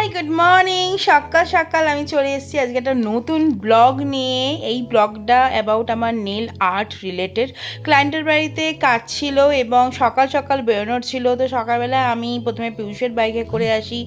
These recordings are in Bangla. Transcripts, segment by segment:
Hi good morning. সকাল সকাল আমি চলে এসেছি আজকে একটা নতুন ব্লগ নিয়ে। এই ব্লগটা অ্যাবাউট আমার নেল আর্ট রিলেটেড। ক্লায়েন্টের বাড়িতে কাজ ছিল এবং সকাল সকাল বেরোনোর ছিল, তো সকালবেলা আমি প্রথমে পিউষের বাইকে করে আসি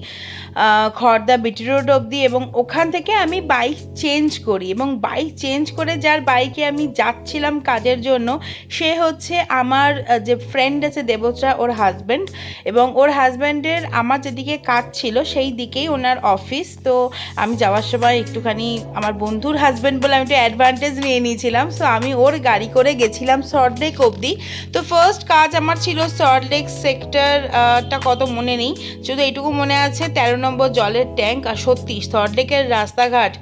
খড়দা বিটি রোড অবধি, এবং ওখান থেকে আমি বাইক চেঞ্জ করি, এবং বাইক চেঞ্জ করে যার বাইকে আমি যাচ্ছিলাম কাজের জন্য সে হচ্ছে আমার যে ফ্রেন্ড আছে দেবত্রা, ওর হাজব্যান্ড। এবং ওর হাজব্যান্ডের আমার যেদিকে কাজ ছিল সেই দিকেই ওনার অফিস। তো আমি যাওয়ার সময় একটুখানি আমার বন্ধুর হাজব্যান্ড বলে আমি একটু অ্যাডভান্টেজ নিয়ে নিয়েছিলাম। সো আমি ওর গাড়ি করে গেছিলাম সল্টলেক অবধি। তো ফার্স্ট কাজ আমার ছিল সল্টলেক সেক্টরটা কত মনে নেই, শুধু এইটুকু মনে আছে 13 নম্বর জলের ট্যাঙ্ক। আর সত্যি সল্টলেকের রাস্তাঘাট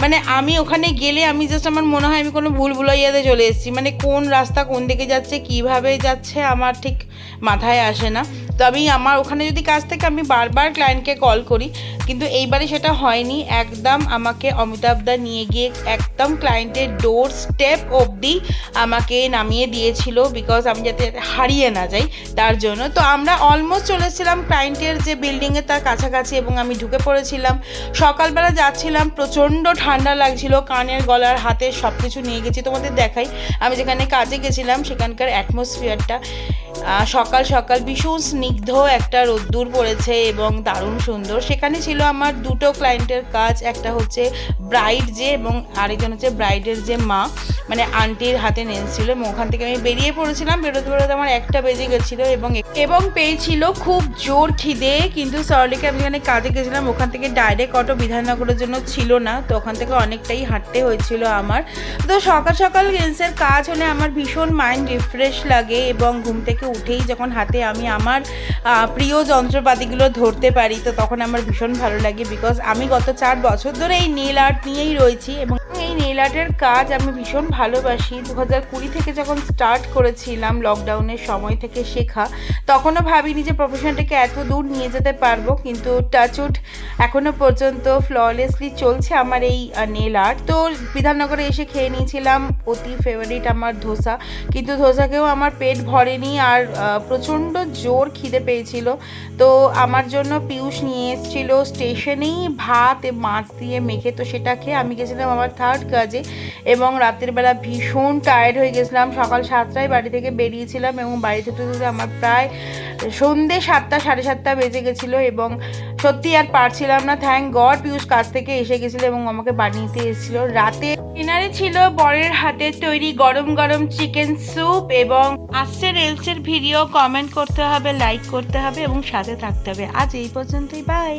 মানে আমি ওখানে গেলে আমি জাস্ট আমার মনে হয় আমি কোনো ভুলভুলাইয়াতে চলে এসেছি। মানে কোন রাস্তা কোন দিকে যাচ্ছে কিভাবে যাচ্ছে আমার ঠিক মাথায় আসে না। তো আমি আমার ওখানে যদি কাজ থেকে আমি বারবার ক্লায়েন্টকে কল করি, কিন্তু এইবারে সেটা হয়নি। একদম আমাকে অমিতাভদা নিয়ে গিয়ে একদম ক্লায়েন্টের ডোর স্টেপ অবধি আমাকে নামিয়ে দিয়েছিল, বিকজ আমি যাতে হারিয়ে না যাই তার জন্য। তো আমরা অলমোস্ট চলে এসেছিলাম ক্লায়েন্টের যে বিল্ডিংয়ে তার কাছাকাছি, এবং আমি ঢুকে পড়েছিলাম। সকালবেলা যাচ্ছিলাম, প্রচণ্ড ঠান্ডা লাগছিল, কানের গলার হাতের সব কিছু নিয়ে গেছি। তোমাদের দেখাই আমি যেখানে কাজে গেছিলাম সেখানকার অ্যাটমসফিয়ারটা। সকাল সকাল ভীষণ স্নিগ্ধ একটা রোদ্দুর পড়েছে এবং দারুণ সুন্দর। সেখানে ছিল আমার দুটো ক্লায়েন্টের কাজ, একটা হচ্ছে ব্রাইড যে, এবং আরেকজন হচ্ছে ব্রাইডের যে মা, মানে আন্টির হাতে নেল ছিল। এবং ওখান থেকে আমি বেরিয়ে পড়েছিলাম, বেরোতে বেরোতে আমার 1টা বেজে গেছিলো এবং পেয়েছিল খুব জোর খিদে। কিন্তু সল্টলেকে আমি যেখানে কাজে গেছিলাম ওখান থেকে ডাইরেক্ট অটো বিধাননগরের জন্য ছিল না, তো ওখান থেকে অনেকটাই হাঁটতে হয়েছিল আমার। তো সকাল সকাল জেন্টসের কাজ হলে আমার ভীষণ মাইন্ড রিফ্রেশ লাগে, এবং ঘুম থেকে উঠেই যখন হাতে আমি আমার প্রিয় যন্ত্রপাতিগুলো ধরতে পারি তো তখন আমার ভীষণ ভালো লাগে, বিকজ আমি গত 4 বছর ধরে এই নেল আর্ট নিয়েই রয়েছি। এবং এই নেল আর্টের কাজ আমি ভীষণ ভালোবাসি। 2020 থেকে যখন স্টার্ট করেছিলাম লকডাউনের সময় থেকে শেখা, তখনও ভাবিনি যে প্রফেশনটাকে এত দূর নিয়ে যেতে পারবো, কিন্তু টাচউড এখনও পর্যন্ত ফ্ললেসলি চলছে আমার এই নেল আর্ট। তো বিধাননগরে এসে খেয়ে নিয়েছিলাম অতি ফেভারিট আমার ধোসা, কিন্তু ধোসাকেও আমার পেট ভরেনি আর প্রচণ্ড জোর খিদে পেয়েছিল। তো আমার জন্য পিয়ুষ নিয়ে এসেছিল স্টেশনেই ভাত মাছ দিয়ে মেখে, তো সেটা খেয়ে আমি গেছিলাম আমার 3rd কাজে। এবং রাতের বেলা ভীষণ টায়ার্ড হয়ে গেছিলাম, সকাল 7টায় বাড়ি থেকে বেরিয়েছিলাম এবং বাড়ি থেকে আমার প্রায় সন্ধ্যে 7টা 7:30 বেজে গেছিলো, এবং সত্যি আর পারছিলাম না। থ্যাংক গড পিয়ুষ কাছ থেকে এসে গেছিলো এবং আমাকে বানিয়ে এসেছিলো। রাতে ডিনারে ছিল বরের হাতের তৈরি গরম গরম চিকেন স্যুপ। এবং আসছে রিলসের ভিডিও, কমেন্ট করতে হবে, লাইক করতে হবে এবং সাথে থাকতে হবে। আজ এই পর্যন্তই, বাই।